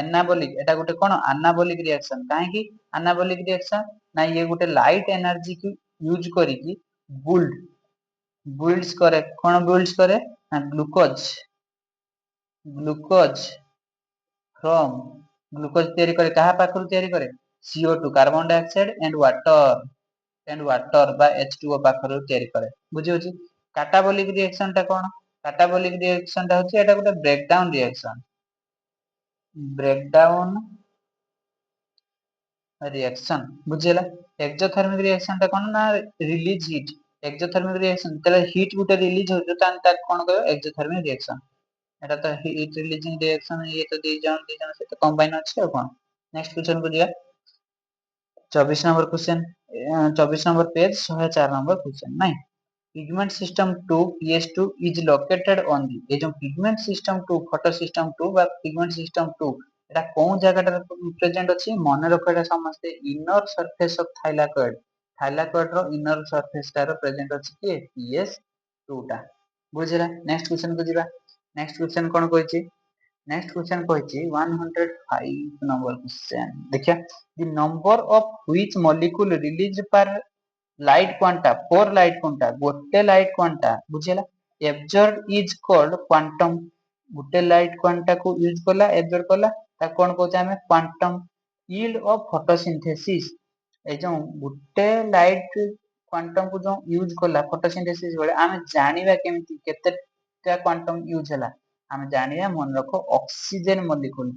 एनाबॉलिक एटा गुटे कोन एनाबॉलिक रिएक्शन काहे कि एनाबॉलिक रिएक्शन ना ये गुटे लाइट एनर्जी की यूज करी की बुल्ड बुल्ड्स करे कोन बुल्ड्स करे ना ग्लूकोज फ्रॉम ग्लूकोज तयारी करे कहा पाखरु तयारी करे CO2 carbon dioxide and water बा H2O पाखरु तयारी करे बुझी होची काटाबोलिक रिएक्शन टा कोन काटाबोलिक रिएक्शन टा होची एटा गुटे ब्रेकडाउन रिएक्शन बुझिला एक्सोथर्मिक रिएक्शन टा कोन ना रिलीज हीट एक्सोथर्मिक रिएक्शन तले हीट गुटे रिलीज हो जो तान ता कोन कयो एक्सोथर्मिक रिएक्शन एटा तो हीट रिलीजिंग रिएक्शन ये तो दी जन से तो कंबाइन अछि और कोन नेक्स्ट क्वेश्चन को दिया 24 number question 24 number page 104 number question नहीं pigment system 2 PS2 is located on the ये जो pigment system 2 photo system 2 बा pigment system 2 एटा कोन जगह टा प्रेजेंट अछि मन रखैटा समझते इनर सरफेस ऑफ थाइलाकॉइड रो इनर सरफेस टा रो प्रेजेंट अछि के PS2 टा बुझिला नेक्स्ट क्वेश्चन को जीवा नेक्स्ट क्वेश्चन कोन कहछि नेक्स्ट क्वेश्चन कहछि 105 नंबर क्वेश्चन देखिया the number of which molecule release per light quanta four light quanta गोटे लाइट क्वांटा बुझिला एब्जॉर्ब इज कॉल्ड क्वांटम गोटे लाइट क्वांटा को यूज कला एब्जॉर्ब कला ता कोन कहते हमें क्वांटम यील्ड ऑफ फोटोसिंथेसिस ए जो गोटे लाइट क्वांटम को जो यूज कला फोटोसिंथेसिस बेले हम जानिबा केमिति केतेटा क्वांटम यूज हला हम जानिबा मन रखो ऑक्सीजन मॉलिक्यूल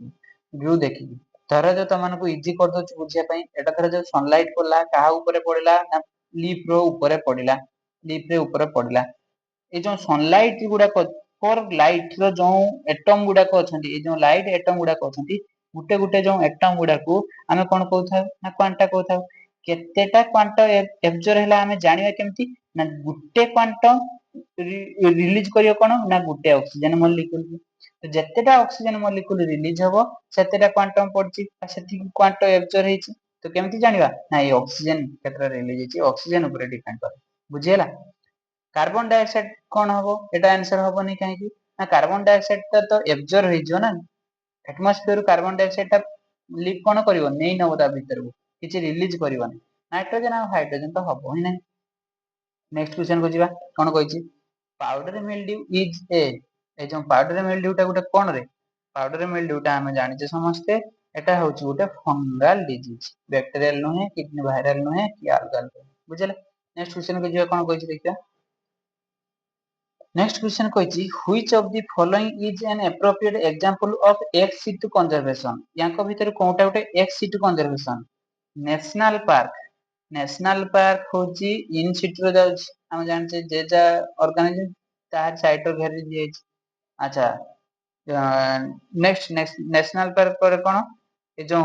व्यू देखि धर जो तमन को इजी कर दो बुझिया पई एटा धर जो सनलाइट पड़ला काहा ऊपर पड़ला ना लीफ रो ऊपर पड़िला लीफ रे ऊपर पड़िला ए जो सनलाइट गुडा पर लाइट रो जो एटम गुडा को अछंती ए जो लाइट एटम गुडा को अछंती गुटे गुटे जो एटम गुडा को हमें कोन कहथाउ ना क्वांटा कहथाउ केतेटा क्वांटा एब्जॉर्ब हैला हमें जानिबा केमती ना गुटे क्वांटम रिलीज करियो कोन ना गुटे ऑक्सीजन मॉलिक्यूल तो जत्तेटा ऑक्सीजन मॉलिक्यूल रिलीज हबो सेतेटा क्वांटम पड़ची सेति क्वांटम एब्जॉर्ब हेची तो केमती जानिबा ना ये ऑक्सीजन केतरा रिलीज हेची ऑक्सीजन ऊपर डिपेंड करे बुझियला कार्बन डाइऑक्साइड कोन हबो एटा आंसर हबो नै काहे कि ना कार्बन डाइऑक्साइड तो एब्जॉर्ब हेजो ना एटमॉस्फेयर कार्बन डाइऑक्साइड ता लीक कोन करिवो नै नबो ता भीतर को किछि रिलीज करिवो नै नाइट्रोजन और हाइड्रोजन तो हबो ही नै नेक्स्ट क्वेश्चन को जीवा कोन कहिछि पाउडर मिल्ड्यू इज ए जो पाउडर मिल्ड्यू ता गुटे कोन रे पाउडर मिल्ड्यू ता हम जानिछे समस्ते एटा होछि गुटे फंगल डिजीज बैक्टीरियल नहे कि वायरल नहे कि अलगा बुझले नेक्स्ट क्वेश्चन को जीवा कोन कहिछि देखिया नेक्स्ट क्वेश्चन कहिछि which of the following is an appropriate example of ex situ conservation याको भीतर कोनटा गोटे ex situ conservation national park. National park होची इन सिटी रो जाउछि हम जानछे जे जा ऑर्गेनाइजेशन तार साइट रो घेरि दिए। अच्छा नेक्स्ट नेक्स्ट नेशनल पार्क पर कोन ए जो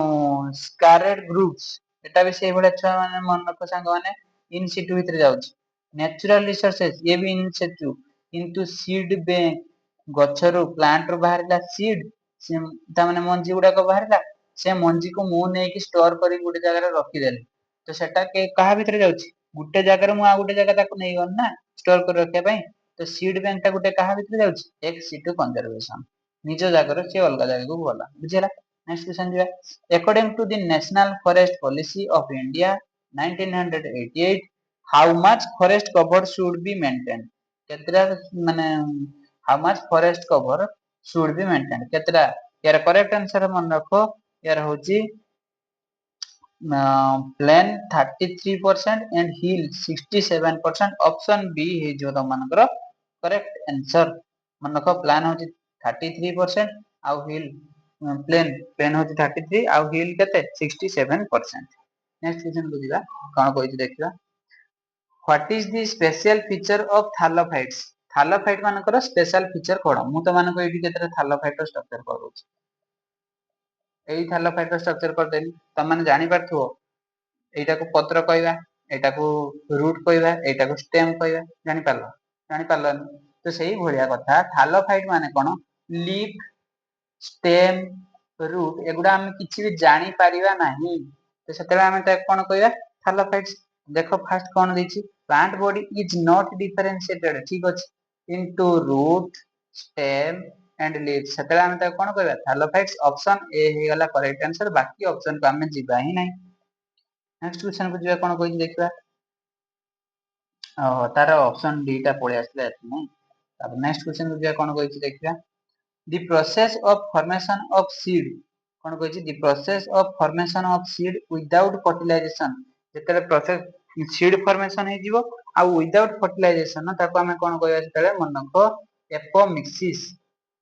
स्कारलेट ग्रुप्स एटा भी से बडा छुआ माने मन रखो सांग माने इन सिटी भीतर जाउछि। नेचुरल रिसोर्सेस ये भी इन सिटी किंतु सीड बैंक गछरु प्लांट रो बाहरला सीड से ता माने मंजी गुडा को बाहरला से मंजी को मु नै कि स्टोर करी गुटे जगह रे रखी देली तो सेटा के कहा भीतर जाउछि गुटे जगह रे मु आ गुटे जगह ताको नै गन ना स्टोर कर रखे पई तो सीड बैंक ता गुटे कहा भीतर जाउछि एक सीटू कंजर्वेशन निज जगह रे से अलगा जगह को बोला बुझिला। नेक्स्ट क्वेश्चन दिया according to the national forest policy of India 1988 how much forest cover should be maintain केतरा माने how much forest cover should be maintain केतरा यार करेक्ट आंसर मन रखो यार होची plain 33% and hill 67% option B हे जो त मानकर करेक्ट आंसर मन रखो प्लान होची 33% आउ हिल प्लेन प्लेन होची 33 आउ हिल केते 67%। नेक्स्ट क्वेश्चन बुझिबा कोन कहिछि देखिबा what is the special feature of thallophytes thallophyte मानकर स्पेशल फीचर कोन मु तो मानको एठी केतरा थालोफाइट स्ट्रक्चर करूछि एई थालोफाइट स्ट्रक्चर कर देली त माने जानि पारथुओ एटा को पत्र कहबा एटा को रूट कहबा एटा को स्टेम कहबा जानि पारलो तो सही भलिया कथा थालोफाइट माने कोन लीफ स्टेम रूट एगुडा हम किछि भी जानि पारिबा नाही तो सेतेबे हम त कोन कहबा थालोफाइट्स देखो फर्स्ट कोन दिछि plant body is not differentiated ठीक अछि into root stem and leaf सेतेबे हम त कोन कहबा थालोफाइट्स ऑप्शन ए हे गला करेक्ट आंसर बाकी ऑप्शन को हम जिबा ही नाही। नेक्स्ट क्वेश्चन को जिबा कोन कहि देखबा तार ऑप्शन डी टा पळे आसले एत नै अब नेक्स्ट क्वेश्चन को जिबा कोन कहि देखबा the process of formation of seed कोन कहि the process of formation of seed without fertilization जेतले प्रोसेस सीड फॉर्मेशन हे जीवो आ विदाउट फर्टिलाइजेशन ताको हमें कोन कहया सेतले मननको एपोमिक्सिस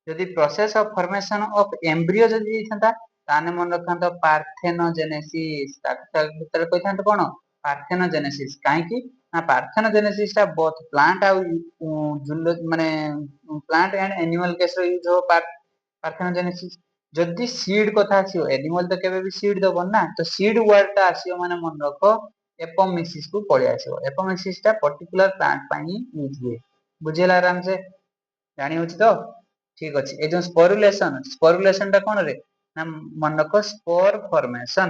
यदि process of formation of embryo जदि थंता ताने मन रखंत पार्थेनोजेनेसिस ताको भीतर कहिथांत कोन पार्थेनोजेनेसिस काहे कि ना पार्थेनोजेनेसिस ता बोथ प्लांट आ जुलो माने प्लांट एंड एनिमल केस रो यूज हो पार्थेनोजेनेसिस जदि सीड कथा आसीओ एनिमल तो केबे भी सीड दबन ना तो सीड वर्ड ता आसीओ माने मन रखो एपोमिक्सिस को पळे आसीओ एपोमिक्सिस ता पर्टिकुलर प्लांट पाई यूज हुए बुझेला आराम से जानि होछि तो ठीक अछि ए जो स्पोरुलेशन ता कोन रे ना मन रखो स्पोर फॉर्मेशन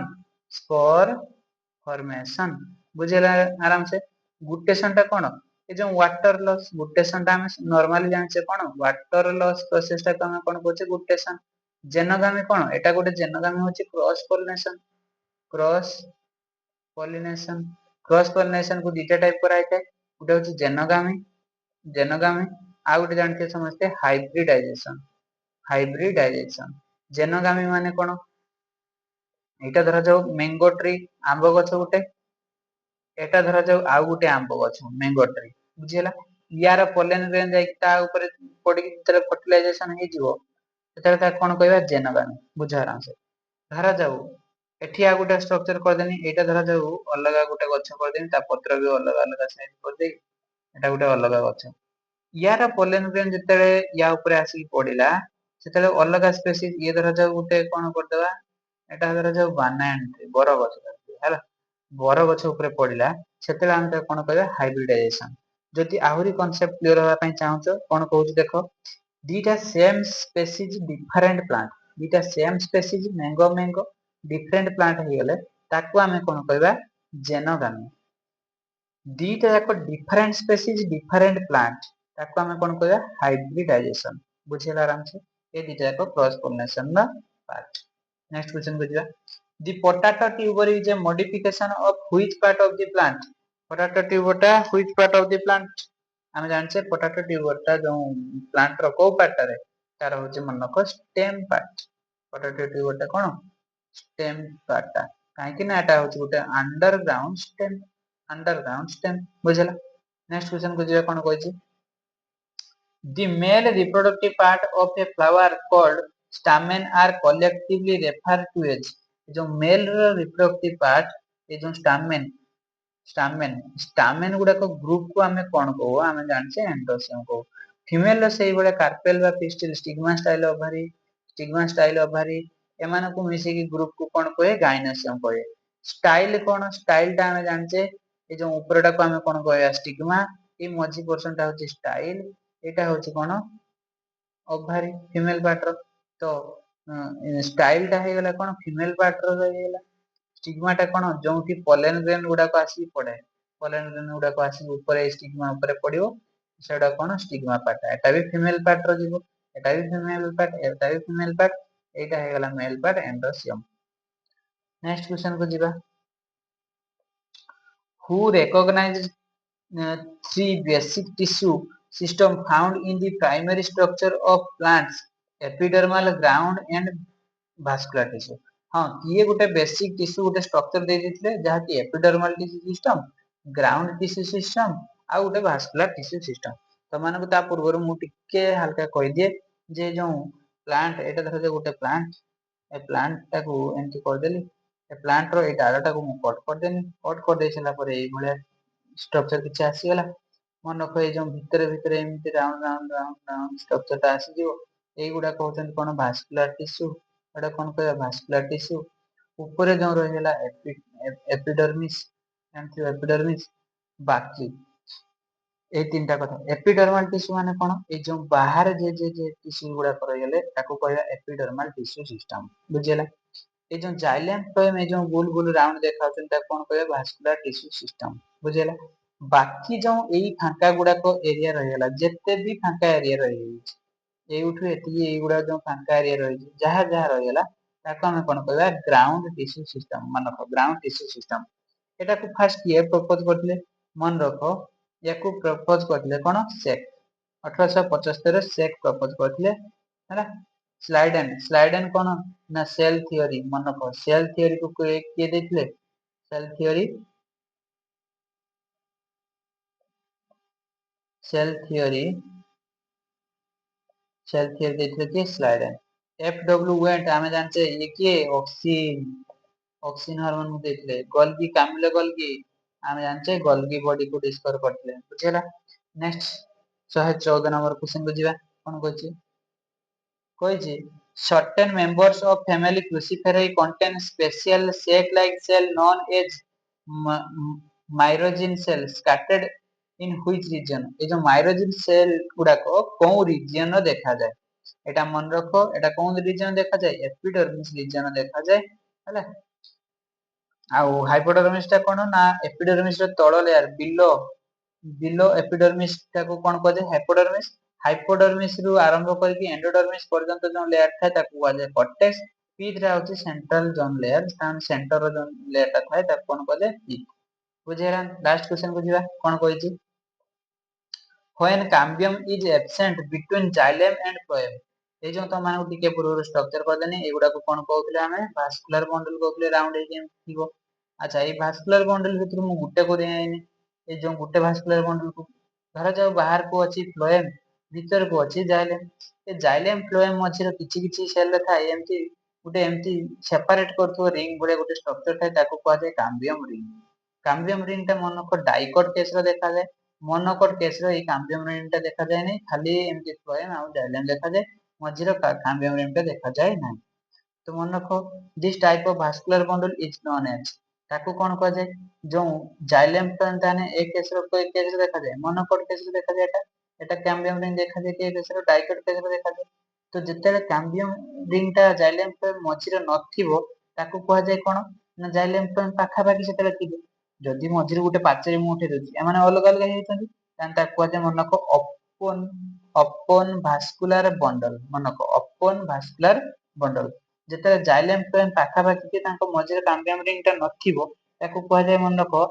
बुझेला आराम से गुटेशन ता कोन ए जो वाटर लॉस गुटेशन ता हम नॉर्मली जानछे कोन वाटर लॉस प्रोसेस ता हम कोन कहछे गुटेशन जेनोगामी कोन एटा गोटे जेनोगामी होछि क्रॉस पॉलिनेशन क्रॉस पॉलिनेशन को दीटा टाइप कराय थाए गुटे होछि जेनोगामी आ गुटे जानते समझते हाइब्रिडाइजेशन जेनोगामी माने कोन एटा धरा जाऊ मैंगो ट्री आंबो गछ गुटे एटा धरा जाऊ आ गुटे आंबो गछ मैंगो ट्री बुझिला यार पोलन रेंज जाई ता ऊपर पडी तरह फर्टिलाइजेशन हे जीवो तेतरे ता कोन कहबा जेनोगामी बुझ आराम से धरा जाऊ एठी आ गुटे स्ट्रक्चर कर देनी एटा धरा जाऊ अलगा गुटे गछ कर देनी ता पत्र भी अलगा अलगा साइज कर देई एटा गुटे अलगा गछ यार पोलन रेंज जतरे या ऊपर आसी पडिला सेतले अलगा स्पेसीज ये धरा जाऊ गुटे कोन कर देबा एटा धरा जाऊ बानान बरो गछ हैला बर गछ ऊपर पडिला सेतले हम त कोन कहबा हाइब्रिडाइजेशन जदि आहुरी कांसेप्ट क्लियर होबा पई चाहूचो कोन कहूची देखो दीटा सेम स्पेसीज डिफरेंट प्लांट दीटा same species mango different plant हे गेले ताको हमें कोन कहबा जेनोगामी दीटा जाको डिफरेंट स्पेसीज डिफरेंट प्लांट ताको हमें कोन कहबा हाइब्रिडाइजेशन बुझिला आराम से ए दीटा जाको क्रॉस पॉलिनेशन ना पार्ट। नेक्स्ट क्वेश्चन बुझिबा the potato tuber is a modification of which part of the plant potato tuber टा which part of the plant हम जानछे potato tuber टा जो प्लांट रो को पार्ट रे तार होचे मनको स्टेम पार्ट potato tuber टा कोन स्टेम पार्ट टा काहे कि ना एटा होचे गुटे अंडरग्राउंड स्टेम बुझला। नेक्स्ट क्वेश्चन को जे कोन कहछि The male reproductive part of a flower called stamen are collectively referred to as जो male reproductive part ये जो stamen गुड़ाक ग्रुप को आमे कौन कहू आमे जानचे एंडोसियम कहू फीमेल से बड़े कार्पेल बा पिस्टिल स्टिग्मा स्टाइल ओभारी एमान को मिसे की ग्रुप को कौन कहे गाइनोसियम कहे स्टाइल कौन स्टाइल टा आमे जानचे ये जो ऊपरटा को आमे कौन कहे स्टिग्मा ये मझी पोर्शन टा होची स्टाइल एटा होची कौन ओभारी फीमेल पार्ट रो तो स्टाइल टा हे गला कौन फीमेल पार्ट रो हे गला स्टिग्मा टा कौन जोंठी पोलन ग्रेन गुडा को आसी पड़े पोलन ग्रेन गुडा को आसी ऊपर स्टिग्मा ऊपर पड़ियो सेडा कौन स्टिग्मा पार्ट एटा भी फीमेल पार्ट रो जीवो एटा भी फीमेल पार्ट एटा भी फीमेल पार्ट एटा हे गला मेल पार्ट एंडोसियम नेक्स्ट क्वेश्चन को जीवा who recognized three basic tissue system found in the primary structure of plants epidermal ground and vascular tissue हाँ किए गोटे बेसिक टिश्यू गोटे स्ट्रक्चर दे देथिले जहा कि epidermal tissue system ground tissue system आ गोटे भास्कुलर टिश्यू सिस्टम तो मानक ता पूर्व मु टिके हल्का कहि दिए जे जो प्लांट एटा देखो जे गोटे प्लांट ए प्लांट टाको एंटी कर देली ए प्लांट रो ए डाटा टाको मु कट कर दे छला पर एई भले स्ट्रक्चर किछि आसी गला मन रखो ए जो भितर एमती राउंड स्ट्रक्चर ता आसी जिवो एई गुडा कहउछन कोन भास्कुलर टिश्यू एटा कोन कहया भास्कुलर टिश्यू ऊपर जो रहिला एपिडर्मिस एपिडर्मिस बाकी ए तीनटा कथा एपिडर्मल टिश्यू माने कोन ए जो बाहर जे टिश्यू गुडा रहिले ताको कहया एपिडर्मल टिश्यू सिस्टम बुझिला ए जो जाइलम फ्लोएम ए जो गोल गोल राउंड देखाउछन ता कोन कहया भास्कुलर टिश्यू सिस्टम बुझिला बाकी जो एई फांका गुडा को एरिया रहिला जेते भी फांका एरिया रहि एउठु एति एई गुडा जो फांका एरिया रहि जहा जहा रहिला ताको हम कोन कहया ग्राउंड टिश्यू सिस्टम मानक ग्राउंड टिश्यू सिस्टम एटा को फर्स्ट किए प्रपोज करथिले मन रखो याकू प्रपोज करथिले कोन सेक 1875 रे सेक प्रपोज करथिले हैला स्लाइडेन कोन ना सेल थ्योरी मन रखो सेल थ्योरी को किए देथिले सेल थ्योरी देथिले कि स्लाइडेन एफ डब्ल्यू वेंट आमे जानचे ये किए ऑक्सिन हार्मोन को देथिले गोल्गी कामिलो गोल्गी आमे जानचे गोल्गी बॉडी को डिस्कवर करथिले बुझेला नेक्स्ट 114 नंबर क्वेश्चन को जीवा कोन कहछि कहछि certain members of family cruciferae contain special sac like cell known as myrogen cell scattered in which region ए जो myrogen cell गुडा को कोन रीजन रो देखा जाय एटा मन रखो एटा कोन रीजन देखा जाय एपिडर्मिस रीजन देखा जाय हला आउ हाइपोडर्मिस ता कोन ना एपिडर्मिस रो तळ लेयर बिलो एपिडर्मिस ता को कोन कहजे हाइपोडर्मिस रु आरंभ करके एंडोडर्मिस पर्यंत जो लेयर थाए ताको कहजे कॉर्टेक्स पीथ रा होची सेंट्रल जोन लेयर सान सेंटर रो जोन लेयर ता थाए ताको कोन कहजे पीथ बुझेरा लास्ट क्वेश्चन को जीवा कोन कहछि when cambium is absent between xylem and phloem ए जो तो माने टिके पूर्व स्ट्रक्चर कर देनी एगुडा को कोन कहउतले हमें भास्कुलर बंडल कहउतले राउंड हे केम थिबो अच्छा ए भास्कुलर बंडल भितर मु गुटे को देनी ए जो गुटे भास्कुलर बंडल को धरा जाऊ बाहर को अछि फ्लोएम भीतर को अछि जाइलेम ए जाइलेम फ्लोएम मझिर किछि किछि सेल था एमती सेपरेट करथो रिंग बडे गुटे स्ट्रक्चर थाए ताको कहै जाय काम्बियम रिंग टा मोनोको डाइकोट केस रो देखा जाय मोनोकोट केस रो ए काम्बियम रिंग टा देखा जाय नै खाली एमती फ्लोएम आ जाइलेम देखा जाय मझिर काम्बियम रिंग टा देखा जाय नै तो मन रखो this type of vascular bundle is known as ताको कोन कह जाय जो जाइलेम प्लांट ताने एक केस रो कोई केस रो देखा जाय मोनोकोट केस रो देखा जाय एटा कैम्बियम रिंग देखा जाय के केस रो डाइकोट केस रो देखा जाय तो जेतेले कैम्बियम रिंग टा जाइलेम प्लांट मझिर नथिबो ताको कह जाय कोन ना जाइलेम प्लांट पाखा पाखी सेतेले थिबो जदि मझिर गुटे पाचेरी मु उठे दउची एमाने अलग अलग हेइछन्ती तान ता कह जाय मनको ओपन भास्कुलर बंडल मनको ओपन भास्कुलर बंडल जेते जाइलेम प्लांट पाखा पाखी के तांको मझिर कैम्बियम रिंग टा नथिबो ताको कह जाय मनको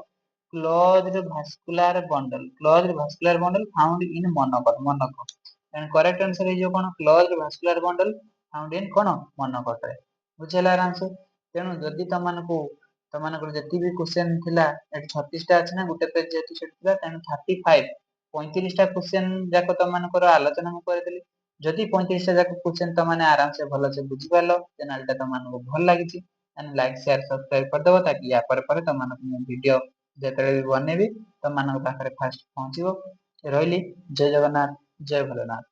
closed vascular bundle found in monocot and correct answer is cone closed vascular bundle found in cone monocot रे बुझेला आंसर तेनु जदि तमानकर जति भी क्वेश्चन थिला 36 टा अछि ना गुटे पेज जेति सेट थिला तेनु 35 35टा क्वेश्चन ଯାକ ତମମାନଙ୍କର ଆଲୋଚନା ମୁଁ କରିଦେଲି। ଯଦି 35ଟା ଯାକ କ୍वेଶ୍ଚନ ତମମାନେ ଆରାମସେ ଭଲସେ ବୁଝିପାରିଲ, ଚ୍ୟାନେଲଟା ତମମାନଙ୍କୁ ଭଲ ଲାଗିଛି, ତାହେଲେ ଲାଇକ୍ ସେୟାର ସବସ୍କ୍ରାଇବ କରିଦବ, ତାକି ୟା ପରେ ତମମାନଙ୍କୁ ମୁଁ ଭିଡିଓ ଯେତେବେଳେ ବି ବନେଇବି ତମମାନଙ୍କ ପାଖରେ ଫାଷ୍ଟ ପହଞ୍ଚିବ। ରହିଲି, ଜୟ ଜଗନ୍ନାଥ, ଜୟ ଭୋଲେନାଥ।